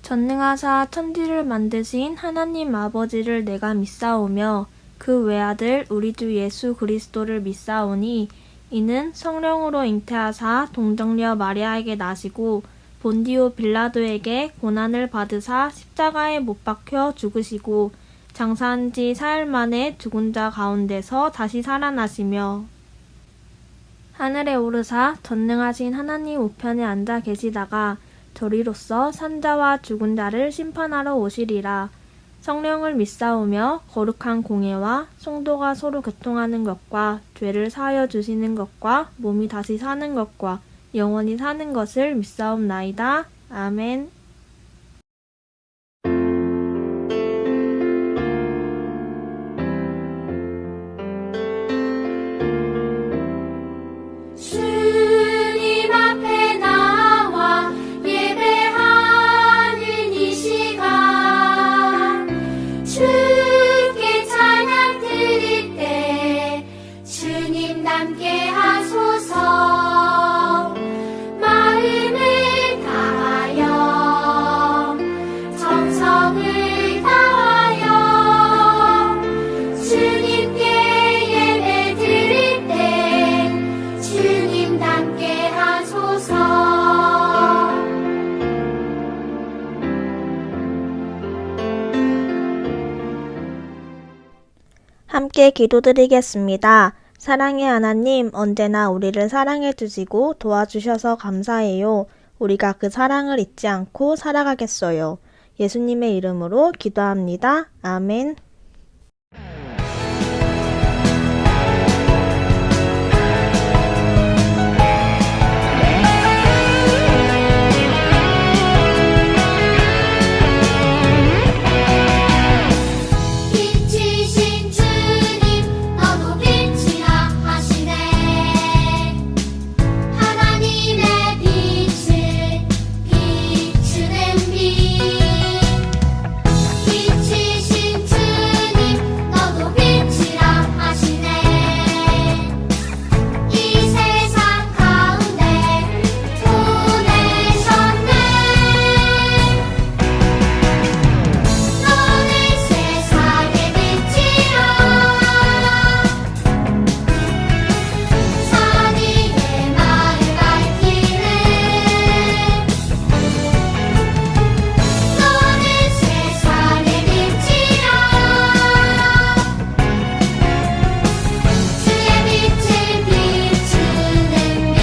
전능하사 천지를 만드신 하나님 아버지를 내가 믿사오며 그 외아들 우리 주 예수 그리스도를 믿사오니 이는 성령으로 잉태하사 동정녀 마리아에게 나시고 본디오 빌라도에게 고난을 받으사 십자가에 못 박혀 죽으시고 장사한 지 사흘 만에 죽은 자 가운데서 다시 살아나시며 하늘에 오르사 전능하신 하나님 우편에 앉아 계시다가 저리로서 산자와 죽은 자를 심판하러 오시리라. 성령을 믿사오며 거룩한 공예와 성도가 서로 교통하는 것과 죄를 사하여 주시는 것과 몸이 다시 사는 것과 영원히 사는 것을 믿사옵나이다. 아멘. 주님 앞에 나와 예배하는 이 시간 주께 찬양 드릴 때 주님 함께 하소서. 마음을 다하여 정성을 다하여 주님께 예배 드릴 때 주님 함께 하소서. 함께 기도드리겠습니다. 사랑의 하나님, 언제나 우리를 사랑해 주시고 도와주셔서 감사해요. 우리가 그 사랑을 잊지 않고 살아가겠어요. 예수님의 이름으로 기도합니다. 아멘. 빛이신 주님 너도 빛이라 하시네. 하나님의 빛을 비추는 빛. 빛이신 주님 너도 빛이라 하시네. 이 세상 가운데 보내셨네. 너는 세상의 빛이라. 산 위의 마을 밝히는. 너는 세상의 빛이라. 주의 빛을 비추는 빛.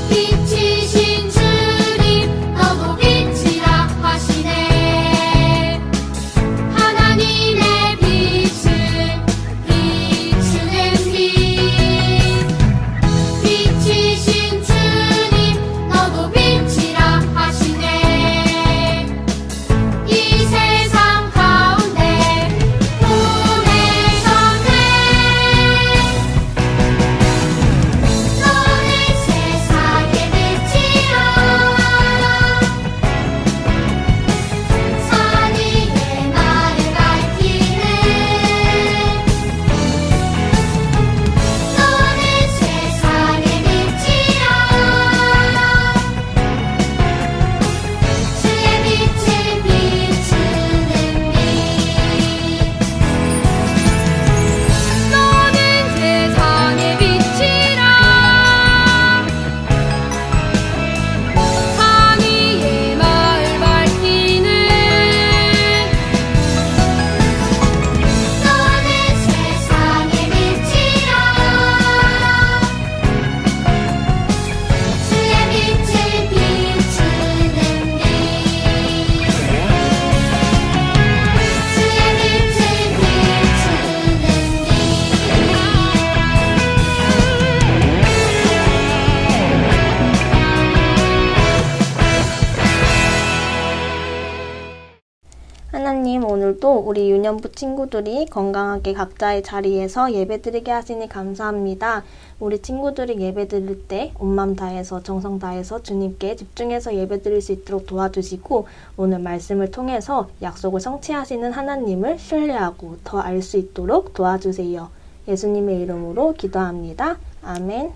빛이신 주님 너도 빛이라 하시네. 하나님의 빛을 비추는 빛. 빛이신 주님 너도 빛이라 하시네. 이 세상 가운데 보내셨네. 너는 세상의 빛이라. 산 위의 나를 밝히는. 너는 세상의 빛이라. 주의 빛을 비추는 빛. 너는 세상의 빛이라. 산 위의 마을 밝히는. 너는 세상의 빛이라. 주의 빛을 비추는 빛. 주의 빛을 비추는 하나님, 오늘도 우리 유년부 친구들이 건강하게 각자의 자리에서 예배드리게 하시니 감사합니다. 우리 친구들이 예배드릴 때 온 마음 다해서 정성 다해서 주님께 집중해서 예배드릴 수 있도록 도와주시고 오늘 말씀을 통해서 약속을 성취하시는 하나님을 신뢰하고 더 알 수 있도록 도와주세요. 예수님의 이름으로 기도합니다. 아멘.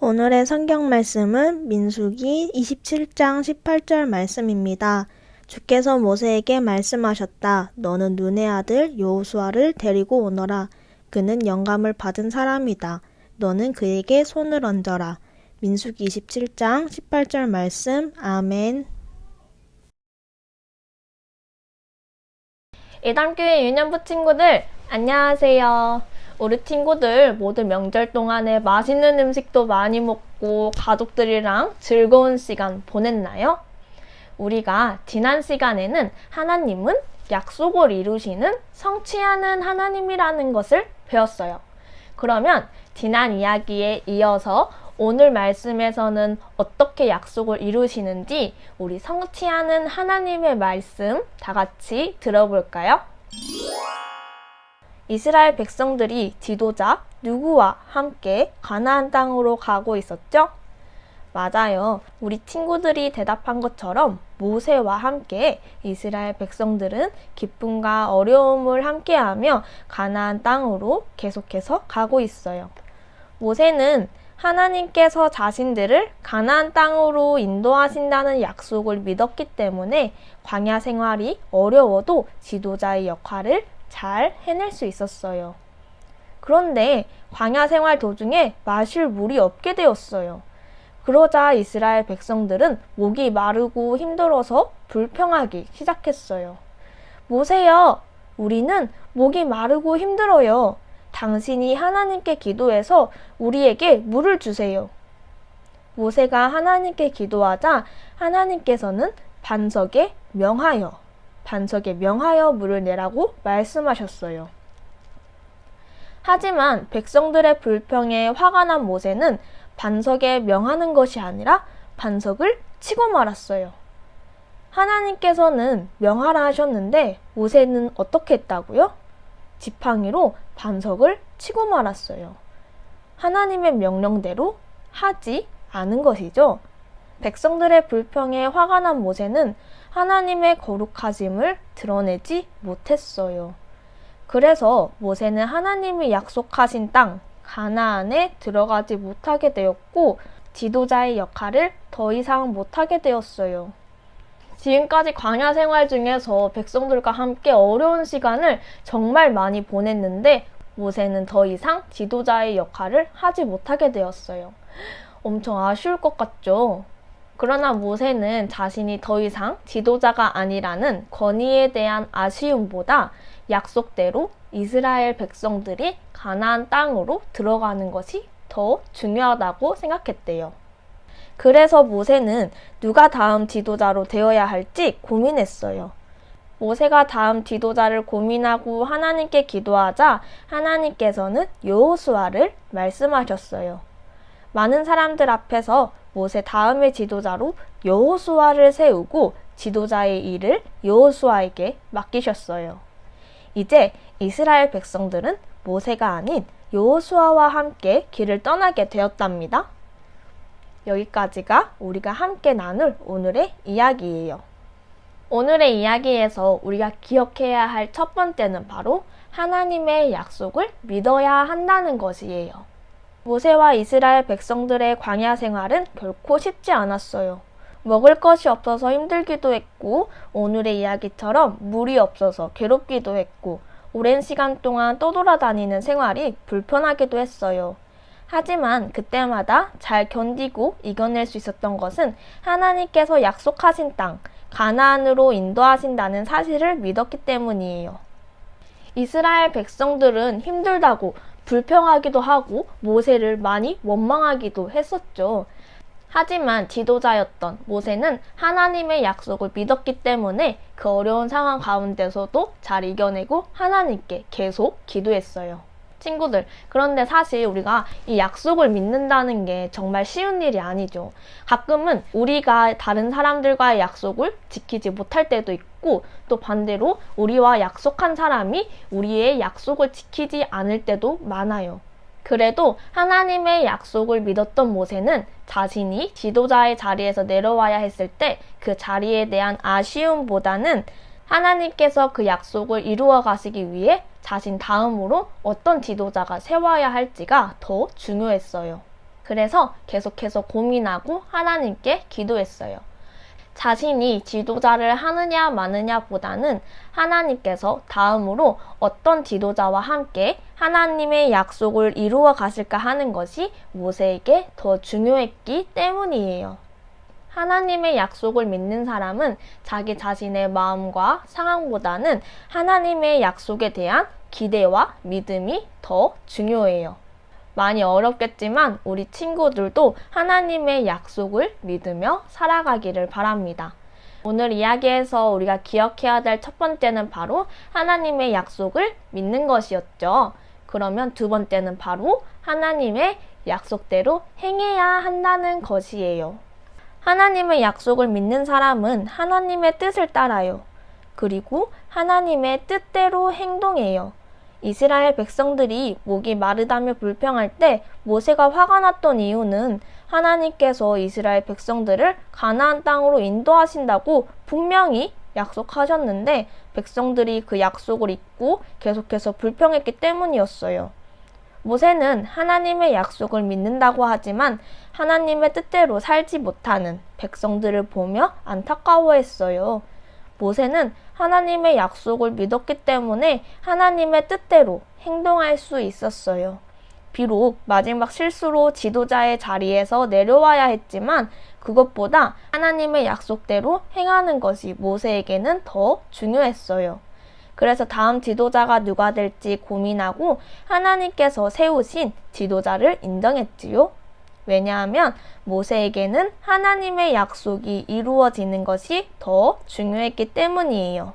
오늘의 성경 말씀은 민수기 27장 18절 말씀입니다. 주께서 모세에게 말씀하셨다. 너는 눈의 아들 여호수아를 데리고 오너라. 그는 영감을 받은 사람이다. 너는 그에게 손을 얹어라. 민수기 27장 18절 말씀. 아멘. 예담교회 유년부 친구들, 안녕하세요. 우리 친구들 모두 명절 동안에 맛있는 음식도 많이 먹고 가족들이랑 즐거운 시간 보냈나요? 우리가 지난 시간에는 하나님은 약속을 이루시는 성취하는 하나님이라는 것을 배웠어요. 그러면 지난 이야기에 이어서 오늘 말씀에서는 어떻게 약속을 이루시는지 우리 성취하는 하나님의 말씀 다 같이 들어볼까요? 이스라엘 백성들이 지도자 누구와 함께 가나안 땅으로 가고 있었죠? 맞아요. 우리 친구들이 대답한 것처럼 모세와 함께 이스라엘 백성들은 기쁨과 어려움을 함께하며 가나안 땅으로 계속해서 가고 있어요. 모세는 하나님께서 자신들을 가나안 땅으로 인도하신다는 약속을 믿었기 때문에 광야 생활이 어려워도 지도자의 역할을 잘 해낼 수 있었어요. 그런데 광야 생활 도중에 마실 물이 없게 되었어요. 그러자 이스라엘 백성들은 목이 마르고 힘들어서 불평하기 시작했어요. 모세여, 우리는 목이 마르고 힘들어요. 당신이 하나님께 기도해서 우리에게 물을 주세요. 모세가 하나님께 기도하자 하나님께서는 반석에 명하여 물을 내라고 말씀하셨어요. 하지만 백성들의 불평에 화가 난 모세는 반석에 명하는 것이 아니라 반석을 치고 말았어요. 하나님께서는 명하라 하셨는데 모세는 어떻게 했다고요? 지팡이로 반석을 치고 말았어요. 하나님의 명령대로 하지 않은 것이죠. 백성들의 불평에 화가 난 모세는 하나님의 거룩하심을 드러내지 못했어요. 그래서 모세는 하나님이 약속하신 땅 가나안에 들어가지 못하게 되었고 지도자의 역할을 더 이상 못하게 되었어요. 지금까지 광야 생활 중에서 백성들과 함께 어려운 시간을 정말 많이 보냈는데 모세는 더 이상 지도자의 역할을 하지 못하게 되었어요. 엄청 아쉬울 것 같죠? 그러나 모세는 자신이 더 이상 지도자가 아니라는 권위에 대한 아쉬움보다 약속대로 이스라엘 백성들이 가나안 땅으로 들어가는 것이 더 중요하다고 생각했대요. 그래서 모세는 누가 다음 지도자로 되어야 할지 고민했어요. 모세가 다음 지도자를 고민하고 하나님께 기도하자 하나님께서는 여호수아를 말씀하셨어요. 많은 사람들 앞에서 모세 다음의 지도자로 여호수아를 세우고 지도자의 일을 여호수아에게 맡기셨어요. 이제 이스라엘 백성들은 모세가 아닌 여호수아와 함께 길을 떠나게 되었답니다. 여기까지가 우리가 함께 나눌 오늘의 이야기예요. 오늘의 이야기에서 우리가 기억해야 할 첫 번째는 바로 하나님의 약속을 믿어야 한다는 것이에요. 모세와 이스라엘 백성들의 광야 생활은 결코 쉽지 않았어요. 먹을 것이 없어서 힘들기도 했고 오늘의 이야기처럼 물이 없어서 괴롭기도 했고 오랜 시간 동안 떠돌아다니는 생활이 불편하기도 했어요. 하지만 그때마다 잘 견디고 이겨낼 수 있었던 것은 하나님께서 약속하신 땅, 가나안으로 인도하신다는 사실을 믿었기 때문이에요. 이스라엘 백성들은 힘들다고 불평하기도 하고 모세를 많이 원망하기도 했었죠. 하지만 지도자였던 모세는 하나님의 약속을 믿었기 때문에 그 어려운 상황 가운데서도 잘 이겨내고 하나님께 계속 기도했어요. 친구들, 그런데 사실 우리가 이 약속을 믿는다는 게 정말 쉬운 일이 아니죠. 가끔은 우리가 다른 사람들과의 약속을 지키지 못할 때도 있고 또 반대로 우리와 약속한 사람이 우리의 약속을 지키지 않을 때도 많아요. 그래도 하나님의 약속을 믿었던 모세는 자신이 지도자의 자리에서 내려와야 했을 때 그 자리에 대한 아쉬움보다는 하나님께서 그 약속을 이루어 가시기 위해 자신 다음으로 어떤 지도자가 세워야 할지가 더 중요했어요. 그래서 계속해서 고민하고 하나님께 기도했어요. 자신이 지도자를 하느냐 마느냐 보다는 하나님께서 다음으로 어떤 지도자와 함께 하나님의 약속을 이루어 가실까 하는 것이 모세에게 더 중요했기 때문이에요. 하나님의 약속을 믿는 사람은 자기 자신의 마음과 상황보다는 하나님의 약속에 대한 기대와 믿음이 더 중요해요. 많이 어렵겠지만 우리 친구들도 하나님의 약속을 믿으며 살아가기를 바랍니다. 오늘 이야기에서 우리가 기억해야 될 첫 번째는 바로 하나님의 약속을 믿는 것이었죠. 그러면 두 번째는 바로 하나님의 약속대로 행해야 한다는 것이에요. 하나님의 약속을 믿는 사람은 하나님의 뜻을 따라요. 그리고 하나님의 뜻대로 행동해요. 이스라엘 백성들이 목이 마르다며 불평할 때 모세가 화가 났던 이유는 하나님께서 이스라엘 백성들을 가나안 땅으로 인도하신다고 분명히 약속하셨는데 백성들이 그 약속을 잊고 계속해서 불평했기 때문이었어요. 모세는 하나님의 약속을 믿는다고 하지만 하나님의 뜻대로 살지 못하는 백성들을 보며 안타까워했어요. 모세는 하나님의 약속을 믿었기 때문에 하나님의 뜻대로 행동할 수 있었어요. 비록 마지막 실수로 지도자의 자리에서 내려와야 했지만 그것보다 하나님의 약속대로 행하는 것이 모세에게는 더 중요했어요. 그래서 다음 지도자가 누가 될지 고민하고 하나님께서 세우신 지도자를 인정했지요. 왜냐하면 모세에게는 하나님의 약속이 이루어지는 것이 더 중요했기 때문이에요.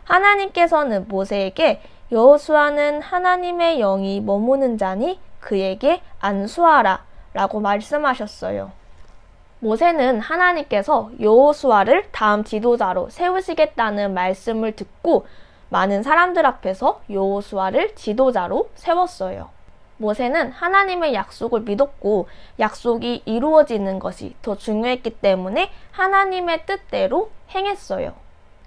하나님께서는 모세에게 여호수아는 하나님의 영이 머무는 자니 그에게 안수하라 라고 말씀하셨어요. 모세는 하나님께서 여호수아를 다음 지도자로 세우시겠다는 말씀을 듣고 많은 사람들 앞에서 여호수아를 지도자로 세웠어요. 모세는 하나님의 약속을 믿었고 약속이 이루어지는 것이 더 중요했기 때문에 하나님의 뜻대로 행했어요.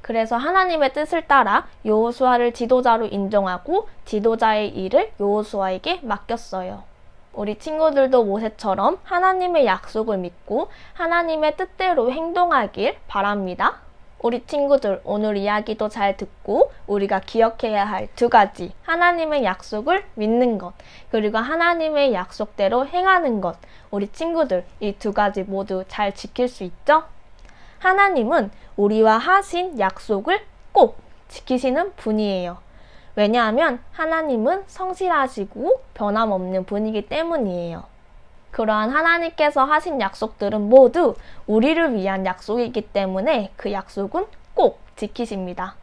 그래서 하나님의 뜻을 따라 여호수아를 지도자로 인정하고 지도자의 일을 여호수아에게 맡겼어요. 우리 친구들도 모세처럼 하나님의 약속을 믿고 하나님의 뜻대로 행동하길 바랍니다. 우리 친구들 오늘 이야기도 잘 듣고 우리가 기억해야 할 두 가지, 하나님의 약속을 믿는 것, 그리고 하나님의 약속대로 행하는 것, 우리 친구들 이 두 가지 모두 잘 지킬 수 있죠? 하나님은 우리와 하신 약속을 꼭 지키시는 분이에요. 왜냐하면 하나님은 성실하시고 변함없는 분이기 때문이에요. 그러한 하나님께서 하신 약속들은 모두 우리를 위한 약속이기 때문에 그 약속은 꼭 지키십니다.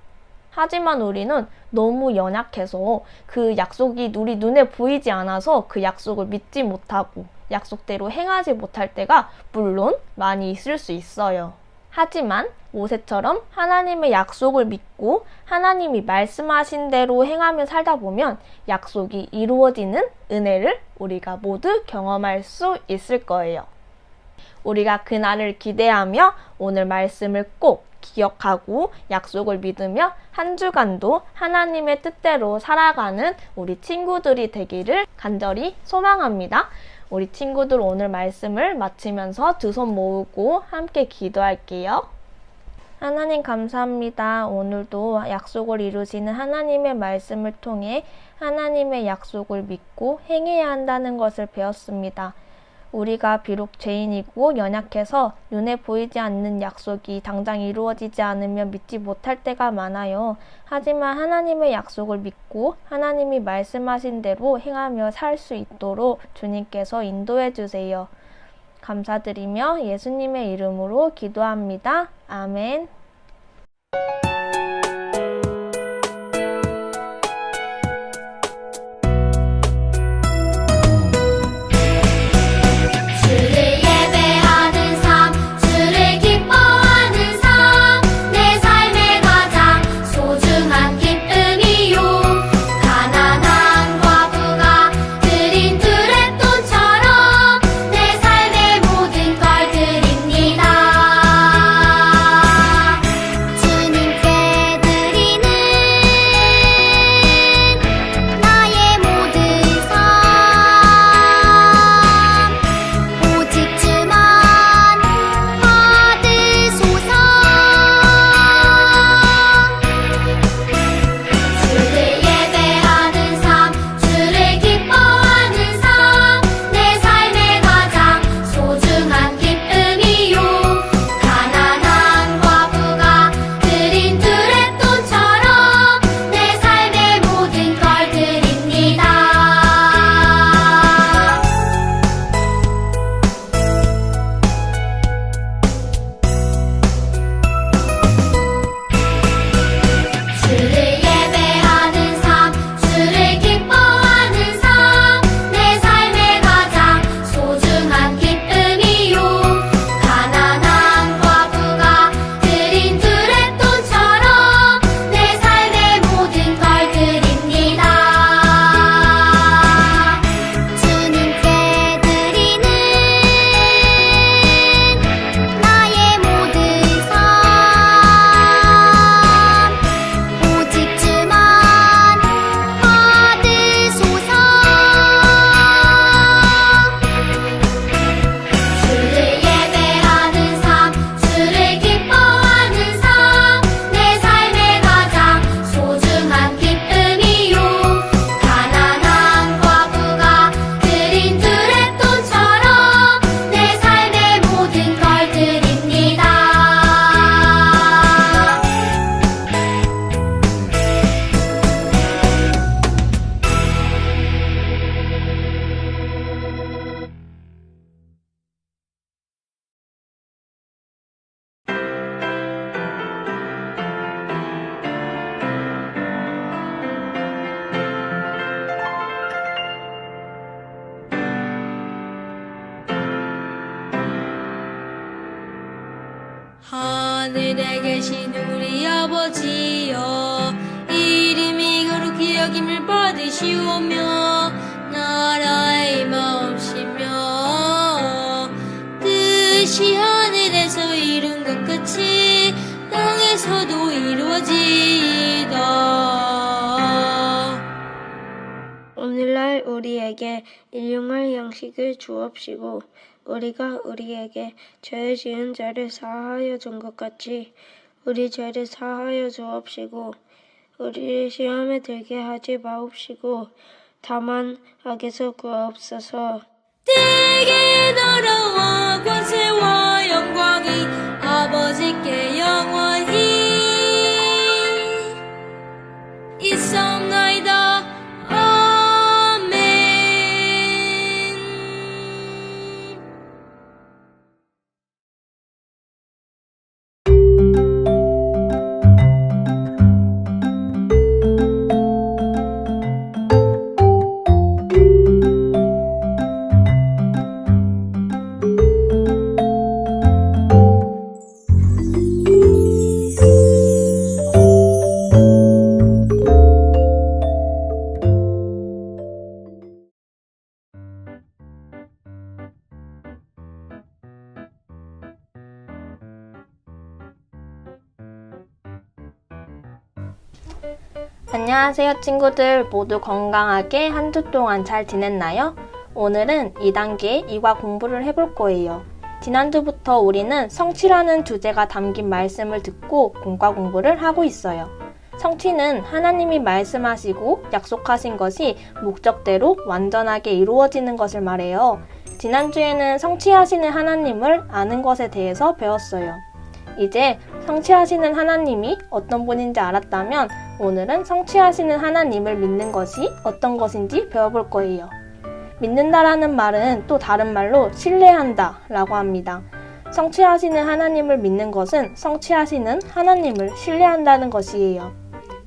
하지만 우리는 너무 연약해서 그 약속이 우리 눈에 보이지 않아서 그 약속을 믿지 못하고 약속대로 행하지 못할 때가 물론 많이 있을 수 있어요. 하지만 모세처럼 하나님의 약속을 믿고 하나님이 말씀하신 대로 행하며 살다 보면 약속이 이루어지는 은혜를 우리가 모두 경험할 수 있을 거예요. 우리가 그날을 기대하며 오늘 말씀을 꼭 기억하고 약속을 믿으며 한 주간도 하나님의 뜻대로 살아가는 우리 친구들이 되기를 간절히 소망합니다. 우리 친구들 오늘 말씀을 마치면서 두 손 모으고 함께 기도할게요. 하나님 감사합니다. 오늘도 약속을 이루시는 하나님의 말씀을 통해 하나님의 약속을 믿고 행해야 한다는 것을 배웠습니다. 우리가 비록 죄인이고 연약해서 눈에 보이지 않는 약속이 당장 이루어지지 않으면 믿지 못할 때가 많아요. 하지만 하나님의 약속을 믿고 하나님이 말씀하신 대로 행하며 살 수 있도록 주님께서 인도해 주세요. 감사드리며 예수님의 이름으로 기도합니다. 아멘. 주를 예배하는 삶, 주를 기뻐하는 삶, 내 삶의 가장 소중한 기쁨이요. 가난한 과부가 드린 두레돈처럼 내 삶의 모든 걸 드립니다. 하늘에 계신 우리 아버지여, 이름이 거룩히 여김을 받으시오며, 나라의 임하옵시며, 뜻이 하늘에서 이룬 것 같이 땅에서도 이루어지이다. 오늘날 우리에게 일용할 양식을 주옵시고, 우리가 우리에게 죄 지은 자를 사하여 준 것 같이 우리 죄를 사하여 주옵시고, 우리를 시험에 들게 하지 마옵시고, 다만 악에서 구하옵소서. 내게 나라와 권세와 영광이 아버지께 영원히 있사옵나이다. 아멘. 안녕하세요 친구들. 모두 건강하게 한 주 동안 잘 지냈나요? 오늘은 2단계 이과 공부를 해볼 거예요. 지난주부터 우리는 성취라는 주제가 담긴 말씀을 듣고 공과 공부를 하고 있어요. 성취는 하나님이 말씀하시고 약속하신 것이 목적대로 완전하게 이루어지는 것을 말해요. 지난주에는 성취하시는 하나님을 아는 것에 대해서 배웠어요. 이제 성취하시는 하나님이 어떤 분인지 알았다면 오늘은 성취하시는 하나님을 믿는 것이 어떤 것인지 배워볼 거예요. 믿는다라는 말은 또 다른 말로 신뢰한다 라고 합니다. 성취하시는 하나님을 믿는 것은 성취하시는 하나님을 신뢰한다는 것이에요.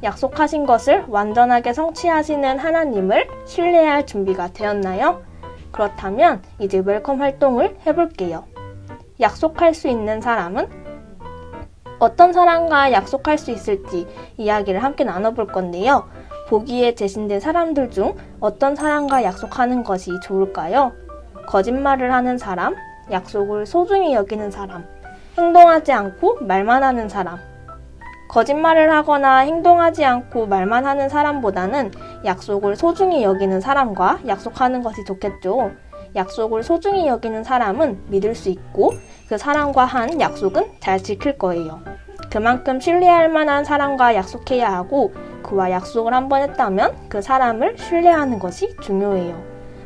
약속하신 것을 완전하게 성취하시는 하나님을 신뢰할 준비가 되었나요? 그렇다면 이제 웰컴 활동을 해볼게요. 약속할 수 있는 사람은 어떤 사람과 약속할 수 있을지 이야기를 함께 나눠볼 건데요. 보기에 제신된 사람들 중 어떤 사람과 약속하는 것이 좋을까요? 거짓말을 하는 사람, 약속을 소중히 여기는 사람, 행동하지 않고 말만 하는 사람. 거짓말을 하거나 행동하지 않고 말만 하는 사람보다는 약속을 소중히 여기는 사람과 약속하는 것이 좋겠죠. 약속을 소중히 여기는 사람은 믿을 수 있고 그 사람과 한 약속은 잘 지킬 거예요. 그만큼 신뢰할 만한 사람과 약속해야 하고 그와 약속을 한번 했다면 그 사람을 신뢰하는 것이 중요해요.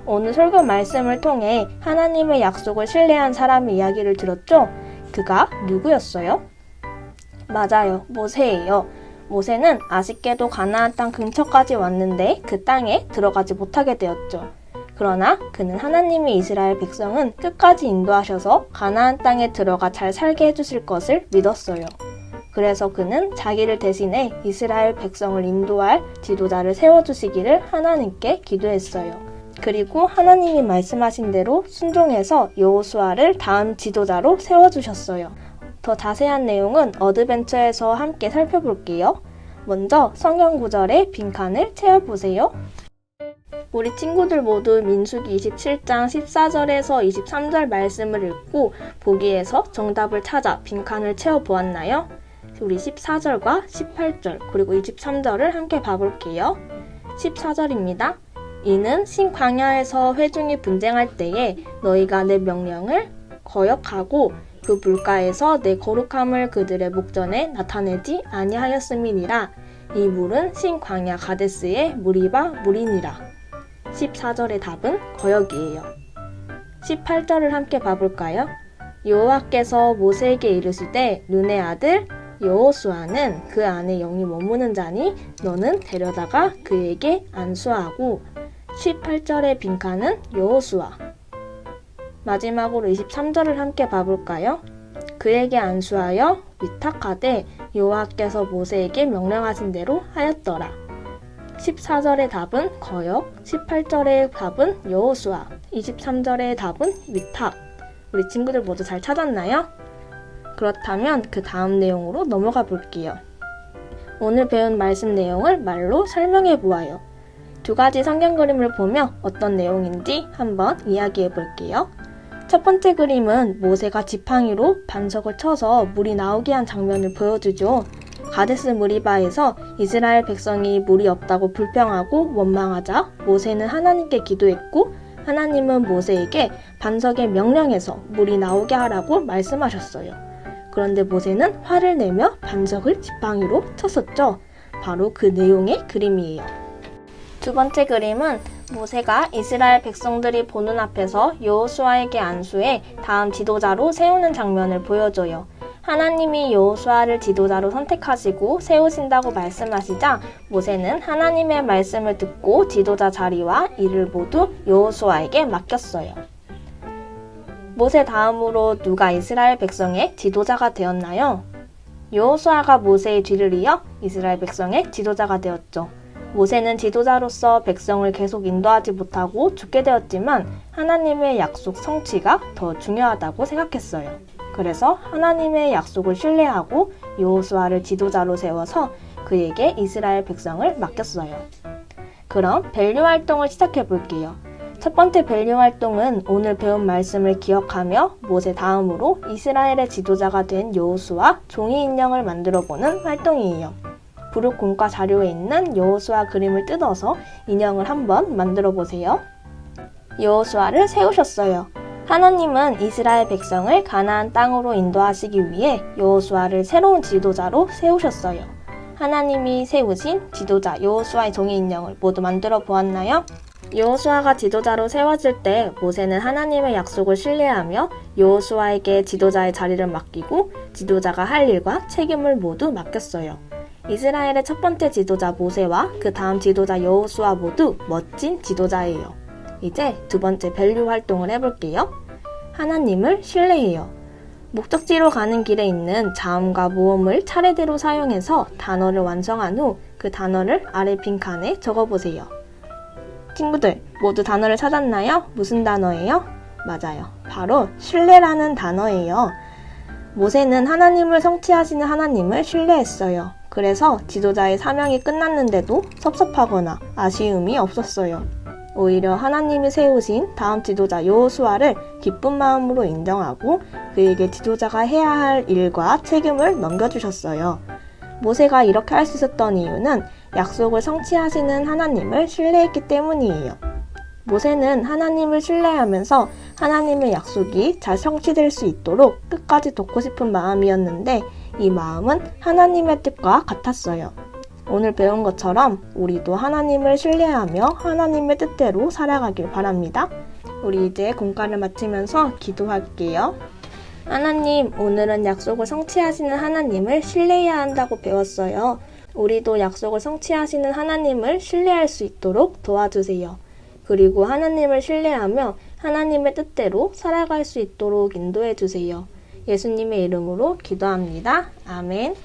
오늘 설교 말씀을 통해 하나님의 약속을 신뢰한 사람의 이야기를 들었죠? 그가 누구였어요? 맞아요. 모세예요. 모세는 아쉽게도 가나안 땅 근처까지 왔는데 그 땅에 들어가지 못하게 되었죠. 그러나 그는 하나님의 이스라엘 백성은 끝까지 인도하셔서 가나안 땅에 들어가 잘 살게 해주실 것을 믿었어요. 그래서 그는 자기를 대신해 이스라엘 백성을 인도할 지도자를 세워주시기를 하나님께 기도했어요. 그리고 하나님이 말씀하신 대로 순종해서 여호수아를 다음 지도자로 세워주셨어요. 더 자세한 내용은 어드벤처에서 함께 살펴볼게요. 먼저 성경 구절의 빈칸을 채워보세요. 우리 친구들 모두 민수기 27장 14절에서 23절 말씀을 읽고 보기에서 정답을 찾아 빈칸을 채워보았나요? 우리 14절과 18절 그리고 23절을 함께 봐볼게요. 14절입니다. 이는 신광야에서 회중이 분쟁할 때에 너희가 내 명령을 거역하고 그 물가에서 내 거룩함을 그들의 목전에 나타내지 아니하였음이니라. 이 물은 신광야 가데스의 무리바 물이니라. 14절의 답은 거역이에요. 18절을 함께 봐볼까요? 여호와께서 모세에게 이르시되 눈의 아들 여호수아는 그 안에 영이 머무는 자니 너는 데려다가 그에게 안수하고. 18절의 빈칸은 여호수아. 마지막으로 23절을 함께 봐볼까요? 그에게 안수하여 위탁하되 여호와께서 모세에게 명령하신 대로 하였더라. 14절의 답은 거역, 18절의 답은 여호수아, 23절의 답은 위탁. 우리 친구들 모두 잘 찾았나요? 그렇다면 그 다음 내용으로 넘어가 볼게요. 오늘 배운 말씀 내용을 말로 설명해 보아요. 두 가지 성경 그림을 보며 어떤 내용인지 한번 이야기해 볼게요. 첫 번째 그림은 모세가 지팡이로 반석을 쳐서 물이 나오게 한 장면을 보여주죠. 가데스 무리바에서 이스라엘 백성이 물이 없다고 불평하고 원망하자 모세는 하나님께 기도했고 하나님은 모세에게 반석에 명령해서 물이 나오게 하라고 말씀하셨어요. 그런데 모세는 화를 내며 반석을 지팡이로 쳤었죠. 바로 그 내용의 그림이에요. 두 번째 그림은 모세가 이스라엘 백성들이 보는 앞에서 여호수아에게 안수해 다음 지도자로 세우는 장면을 보여줘요. 하나님이 여호수아를 지도자로 선택하시고 세우신다고 말씀하시자 모세는 하나님의 말씀을 듣고 지도자 자리와 일을 모두 여호수아에게 맡겼어요. 모세 다음으로 누가 이스라엘 백성의 지도자가 되었나요? 여호수아가 모세의 뒤를 이어 이스라엘 백성의 지도자가 되었죠. 모세는 지도자로서 백성을 계속 인도하지 못하고 죽게 되었지만 하나님의 약속 성취가 더 중요하다고 생각했어요. 그래서 하나님의 약속을 신뢰하고 여호수아를 지도자로 세워서 그에게 이스라엘 백성을 맡겼어요. 그럼 밸류 활동을 시작해 볼게요. 첫 번째 밸류 활동은 오늘 배운 말씀을 기억하며 모세 다음으로 이스라엘의 지도자가 된 여호수아 종이 인형을 만들어 보는 활동이에요. 부록 공과 자료에 있는 여호수아 그림을 뜯어서 인형을 한번 만들어 보세요. 여호수아를 세우셨어요. 하나님은 이스라엘 백성을 가나안 땅으로 인도하시기 위해 여호수아를 새로운 지도자로 세우셨어요. 하나님이 세우신 지도자 여호수아의 종이 인형을 모두 만들어 보았나요? 여호수아가 지도자로 세워질 때 모세는 하나님의 약속을 신뢰하며 여호수아에게 지도자의 자리를 맡기고 지도자가 할 일과 책임을 모두 맡겼어요. 이스라엘의 첫 번째 지도자 모세와 그 다음 지도자 여호수아 모두 멋진 지도자예요. 이제 두 번째 밸류 활동을 해볼게요. 하나님을 신뢰해요. 목적지로 가는 길에 있는 자음과 모음을 차례대로 사용해서 단어를 완성한 후 그 단어를 아래 빈칸에 적어보세요. 친구들, 모두 단어를 찾았나요? 무슨 단어예요? 맞아요. 바로 신뢰라는 단어예요. 모세는 하나님을 성취하시는 하나님을 신뢰했어요. 그래서 지도자의 사명이 끝났는데도 섭섭하거나 아쉬움이 없었어요. 오히려 하나님이 세우신 다음 지도자 여호수아를 기쁜 마음으로 인정하고 그에게 지도자가 해야 할 일과 책임을 넘겨주셨어요. 모세가 이렇게 할 수 있었던 이유는 약속을 성취하시는 하나님을 신뢰했기 때문이에요. 모세는 하나님을 신뢰하면서 하나님의 약속이 잘 성취될 수 있도록 끝까지 돕고 싶은 마음이었는데 이 마음은 하나님의 뜻과 같았어요. 오늘 배운 것처럼 우리도 하나님을 신뢰하며 하나님의 뜻대로 살아가길 바랍니다. 우리 이제 공과를 마치면서 기도할게요. 하나님, 오늘은 약속을 성취하시는 하나님을 신뢰해야 한다고 배웠어요. 우리도 약속을 성취하시는 하나님을 신뢰할 수 있도록 도와주세요. 그리고 하나님을 신뢰하며 하나님의 뜻대로 살아갈 수 있도록 인도해 주세요. 예수님의 이름으로 기도합니다. 아멘.